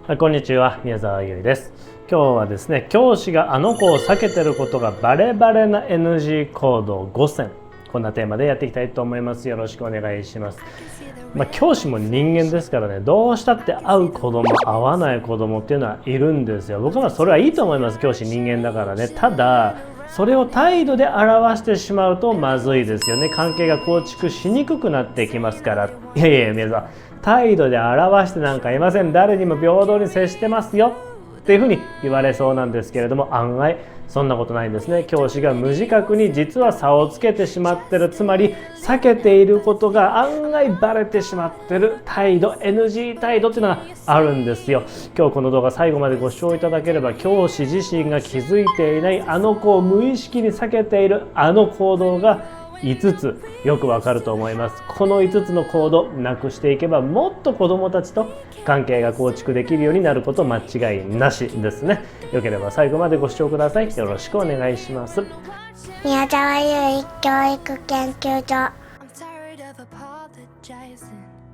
こんにちは、宮沢優衣です。今日はですね、教師があの子を避けてることがバレバレな NG 行動5選、こんなテーマでやっていきたいと思います。よろしくお願いします。教師も人間ですからね、どうしたって会う子供、会わない子供っていうのはいるんですよ。僕はそれはいいと思います。教師人間だからね。ただそれを態度で表してしまうとまずいですよね。関係が構築しにくくなってきますから。いやいや皆さん、態度で表してなんかいません。誰にも平等に接してますよっていうふうに言われそうなんですけれども、案外そんなことないんですね。教師が無自覚に実は差をつけてしまってる、つまり避けていることが案外バレてしまってる態度、 NG 態度っていうのがあるんですよ。今日この動画最後までご視聴いただければ、教師自身が気づいていないあの子を無意識に避けているあの行動が5つよくわかると思います。この5つの行動なくしていけば、もっと子どもたちと関係が構築できるようになること間違いなしですね。よければ最後までご視聴ください。よろしくお願いします。宮沢優衣教育研究所。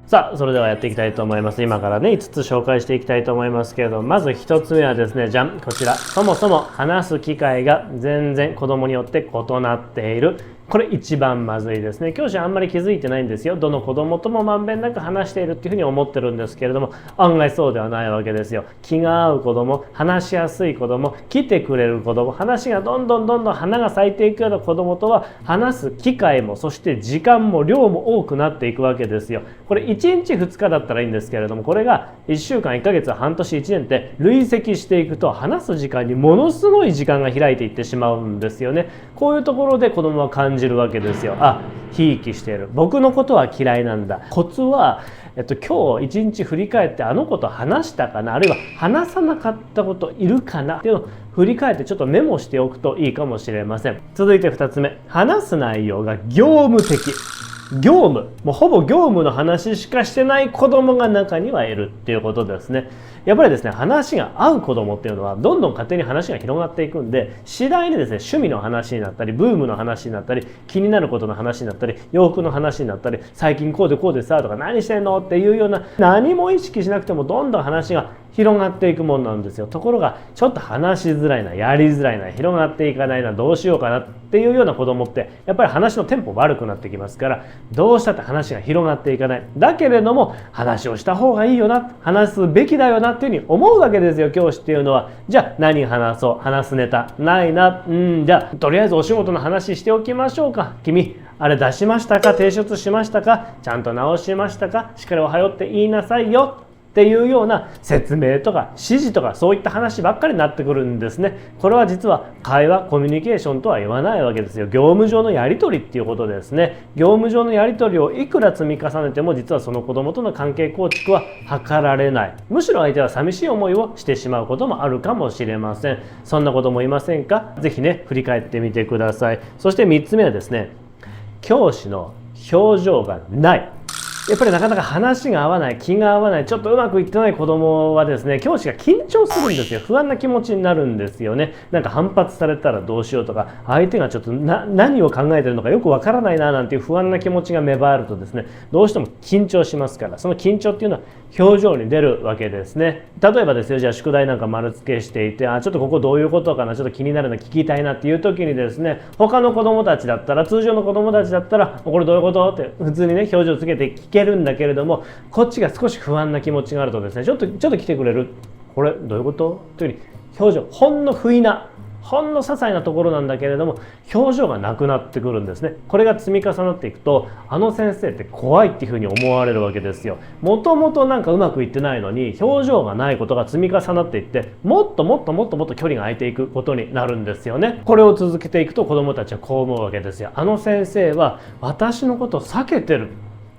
さあ、それではやっていきたいと思います。今からね、5つ紹介していきたいと思いますけれども、まず1つ目はですね、じゃん、こちら。そもそも話す機会が全然子供によって異なっている。これ一番まずいですね。教師はあんまり気づいてないんですよ。どの子供ともまんべんなく話しているっていうふうに思ってるんですけれども、案外そうではないわけですよ。気が合う子供、話しやすい子供、来てくれる子供、話がどんどん花が咲いていくような子供とは話す機会も、そして時間も量も多くなっていくわけですよ。これ1日2日だったらいいんですけれども、これが1週間1ヶ月半年1年って累積していくと、話す時間にものすごい時間が開いていってしまうんですよね。こういうところで子供は感じるわけですよ。あ、ひいきしている、僕のことは嫌いなんだ。コツは、今日一日振り返って、あの子と話したかな、あるいは話さなかったこといるかなっていうのを振り返ってちょっとメモしておくといいかもしれません。続いて2つ目、話す内容が業務的。業務、もうほぼ業務の話しかしてない子供が中にはいるっていうことですね。やっぱりですね、話が合う子供っていうのはどんどん勝手に話が広がっていくんで、次第にですね、趣味の話になったり、ブームの話になったり、気になることの話になったり、洋服の話になったり、最近こうでこうでさとか、何してんのっていうような、何も意識しなくてもどんどん話が広がっていくものなんですよ。ところがちょっと話しづらいな、やりづらいな、広がっていかないな、どうしようかなっていうような子供ってやっぱり話のテンポ悪くなってきますから、どうしたって話が広がっていかない。だけれども話をした方がいいよな、話すべきだよなっていうふうに思うわけですよ、教師っていうのは。じゃあ何話そう、話すネタないな、じゃあとりあえずお仕事の話しておきましょうか。君あれ出しましたか、提出しましたか、ちゃんと直しましたか、しっかりおはようって言いなさいよっていうような説明とか指示とか、そういった話ばっかりになってくるんですね。これは実は会話、コミュニケーションとは言わないわけですよ。業務上のやり取りっていうことですね。業務上のやり取りをいくら積み重ねても、実はその子供との関係構築は図られない。むしろ相手は寂しい思いをしてしまうこともあるかもしれません。そんな子供いませんか？ぜひね、振り返ってみてください。そして3つ目はですね、教師の表情がない。やっぱりなかなか話が合わない、気が合わない、ちょっとうまくいってない子供はですね、教師が緊張するんですよ。不安な気持ちになるんですよね。なんか反発されたらどうしようとか、相手がちょっと何を考えてるのかよくわからないななんていう不安な気持ちが芽生えるとですね、どうしても緊張しますから、その緊張っていうのは表情に出るわけですね。例えばですよ、じゃあ宿題なんか丸付けしていて、ちょっとここどういうことかな、ちょっと気になるの聞きたいなっていう時にですね、他の子供たちだったら、通常の子供たちだったら、これどういうことって普通にね、表情つけて聞けるんだけれども、こっちが少し不安な気持ちがあるとですね、ちょっと来てくれる、これどういうことというふうに表情、ほんの不意な、ほんの些細なところなんだけれども表情がなくなってくるんですね。これが積み重なっていくと、あの先生って怖いっていうふうに思われるわけですよ。もともとなんかうまくいってないのに表情がないことが積み重なっていって、もっと距離が空いていくことになるんですよね。これを続けていくと子どもたちはこう思うわけですよ。あの先生は私のことを避けてる、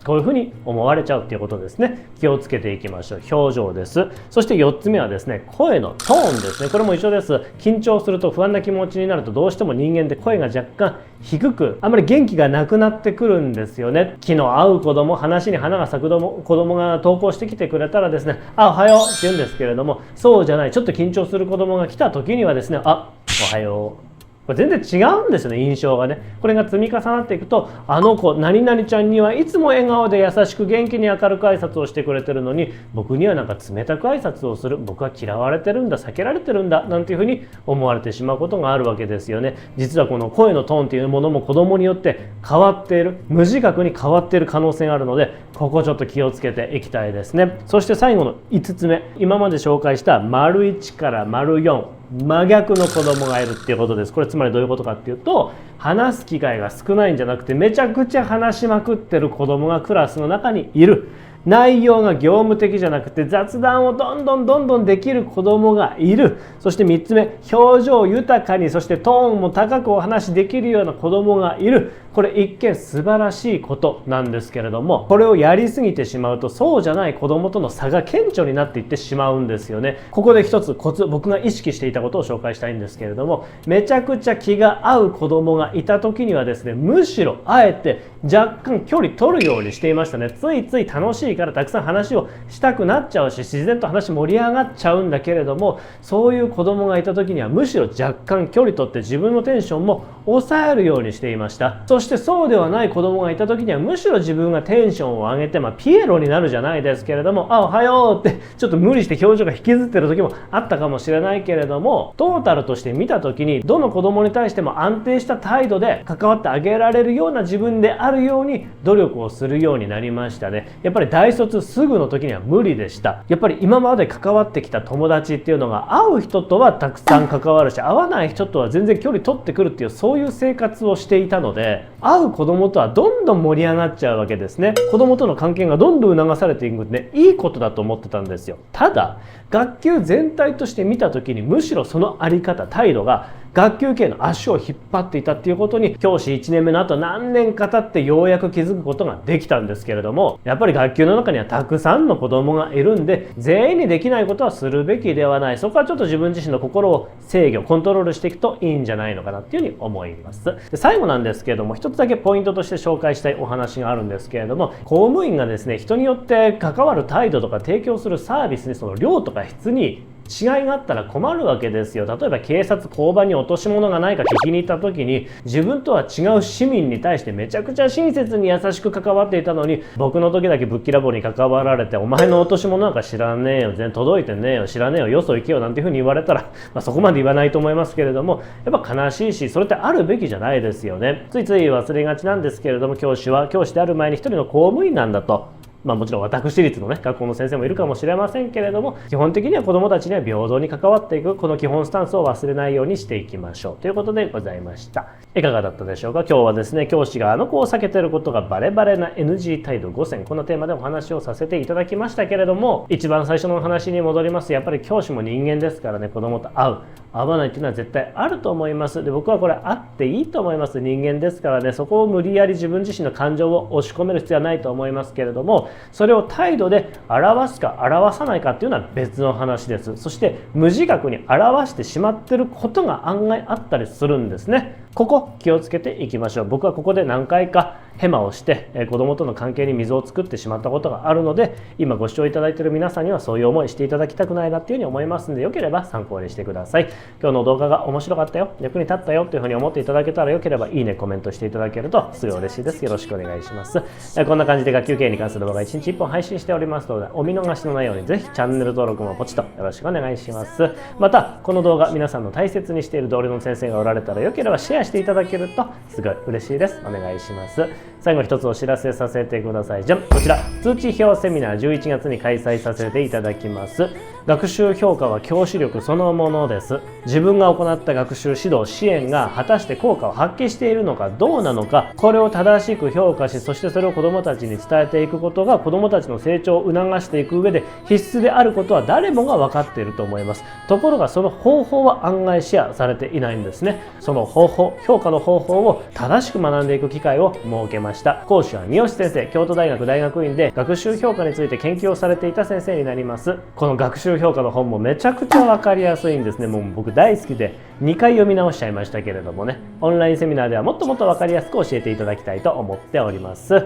こういうふうに思われちゃうっていうことですね。気をつけていきましょう。表情です。そして4つ目はですね、声のトーンですね。これも一緒です。緊張すると、不安な気持ちになると、どうしても人間って声が若干低く、あんまり元気がなくなってくるんですよね。気の合う子供、話に花が咲く子供が投稿してきてくれたらですね、おはようって言うんですけれども、そうじゃない、ちょっと緊張する子供が来た時にはですね、おはようこれ全然違うんですよね、印象がね。これが積み重なっていくと、あの子何々ちゃんにはいつも笑顔で優しく元気に明るく挨拶をしてくれてるのに、僕にはなんか冷たく挨拶をする、僕は嫌われてるんだ、避けられてるんだなんていうふうに思われてしまうことがあるわけですよね。実はこの声のトーンっていうものも子供によって変わっている、無自覚に変わっている可能性があるので、ここちょっと気をつけていきたいですね。そして最後の5つ目、今まで紹介した丸1から丸4、真逆の子供がいるっていうことです。これつまりどういうことかっていうと、話す機会が少ないんじゃなくてめちゃくちゃ話しまくってる子供がクラスの中にいる。内容が業務的じゃなくて雑談をどんどんできる子供がいる。そして3つ目、表情豊かに、そしてトーンも高くお話しできるような子供がいる。これ一見素晴らしいことなんですけれども、これをやりすぎてしまうとそうじゃない子供との差が顕著になっていってしまうんですよね。ここで一つコツ、僕が意識していたことを紹介したいんですけれども、めちゃくちゃ気が合う子供がいた時にはですね、むしろあえて若干距離取るようにしていましたね。ついつい楽しいからたくさん話をしたくなっちゃうし、自然と話盛り上がっちゃうんだけれども、そういう子供がいた時にはむしろ若干距離取って自分のテンションも抑えるようにしていました。そしてそうではない子供がいた時にはむしろ自分がテンションを上げて、ピエロになるじゃないですけれども、おはようってちょっと無理して表情が引きずってる時もあったかもしれないけれども、トータルとして見た時にどの子供に対しても安定した態度で関わってあげられるような自分であるように努力をするようになりましたね。やっぱり大卒すぐの時には無理でした。やっぱり今まで関わってきた友達っていうのが、会う人とはたくさん関わるし、会わない人とは全然距離取ってくるっていう、そういう生活をしていたので、会う子供とはどんどん盛り上がっちゃうわけですね。子供との関係がどんどん促されていくんで、いいことだと思ってたんですよ。ただ学級全体として見た時に、むしろそのあり方、態度が学級経営の足を引っ張っていたっていうことに、教師1年目の後何年か経ってようやく気づくことができたんですけれども、やっぱり学級の中にはたくさんの子供がいるんで、全員にできないことはするべきではない。そこはちょっと自分自身の心を制御コントロールしていくといいんじゃないのかなっていうふうに思います。で最後なんですけれども、一つだけポイントとして紹介したいお話があるんですけれども、公務員がですね、人によって関わる態度とか提供するサービスにその量とか質に違いがあったら困るわけですよ。例えば警察交番に落とし物がないか聞きに行った時に、自分とは違う市民に対してめちゃくちゃ親切に優しく関わっていたのに、僕の時だけぶっきらぼうに関わられて、お前の落とし物なんか知らねえよ、全然届いてねえよ、知らねえよ、よそ行けよなんていうふうに言われたら、そこまで言わないと思いますけれども、やっぱ悲しいし、それってあるべきじゃないですよね。ついつい忘れがちなんですけれども、教師は教師である前に一人の公務員なんだと。もちろん私立のね、学校の先生もいるかもしれませんけれども、基本的には子どもたちには平等に関わっていく、この基本スタンスを忘れないようにしていきましょうということでございました。いかがだったでしょうか。今日はですね、教師があの子を避けていることがバレバレな NG 態度5選、このテーマでお話をさせていただきましたけれども、一番最初のお話に戻ります。やっぱり教師も人間ですからね、子どもと会う合わないっていうのは絶対あると思います。で、僕はこれあっていいと思います。人間ですからね、そこを無理やり自分自身の感情を押し込める必要はないと思いますけれども、それを態度で表すか表さないかっていうのは別の話です。そして無自覚に表してしまっていることが案外あったりするんですね。ここ気をつけていきましょう。僕はここで何回かヘマをして子供との関係に溝を作ってしまったことがあるので、今ご視聴いただいている皆さんにはそういう思いしていただきたくないなっていうふうに思いますので、よければ参考にしてください。今日の動画が面白かったよ、役に立ったよというふうに思っていただけたら、よければいいね、コメントしていただけるとすごい嬉しいです。よろしくお願いします。こんな感じで学級経営に関する動画1日1本配信しておりますので、お見逃しのないようにぜひチャンネル登録もポチッとよろしくお願いします。またこの動画皆さんの大切にしている同僚の先生がおられたら、よければシェアしていただけるとすごい嬉しいです。お願いします。最後に一つお知らせさせてください。じゃん、こちら通知表セミナー11月に開催させていただきます。学習評価は教師力そのものです。自分が行った学習指導支援が果たして効果を発揮しているのかどうなのか、これを正しく評価し、そしてそれを子どもたちに伝えていくことが子どもたちの成長を促していく上で必須であることは誰もが分かっていると思います。ところがその方法は案外シェアされていないんですね。その方法、評価の方法を正しく学んでいく機会を設けました。講師は三好先生、京都大学大学院で学習評価について研究をされていた先生になります。この学習習評価の本もめちゃくちゃ分かりやすいんですね。もう僕大好きで2回読み直しちゃいましたけれどもね、オンラインセミナーではもっともっと分かりやすく教えていただきたいと思っております。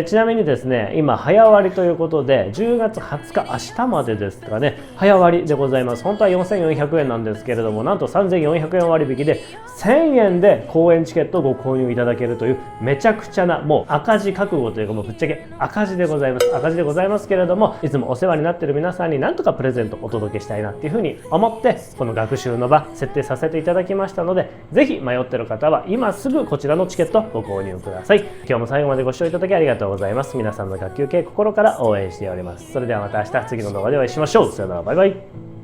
ちなみにですね、今早割ということで10月20日明日までですかね、早割でございます。本当は4400円なんですけれども、なんと3400円割引で1000円で講演チケットをご購入いただけるというめちゃくちゃな、もう赤字覚悟というか、もうぶっちゃけ赤字でございます。赤字でございますけれども、いつもお世話になっている皆さんになんとかプレゼントをお届けしたいなっていうふうに思って、この学習の場設定させていただきましたので、ぜひ迷っている方は今すぐこちらのチケットをご購入ください。今日も最後までご視聴いただきありがとうございます。皆さんの学級系心から応援しております。それではまた明日次の動画でお会いしましょう。さよなら、バイバイ。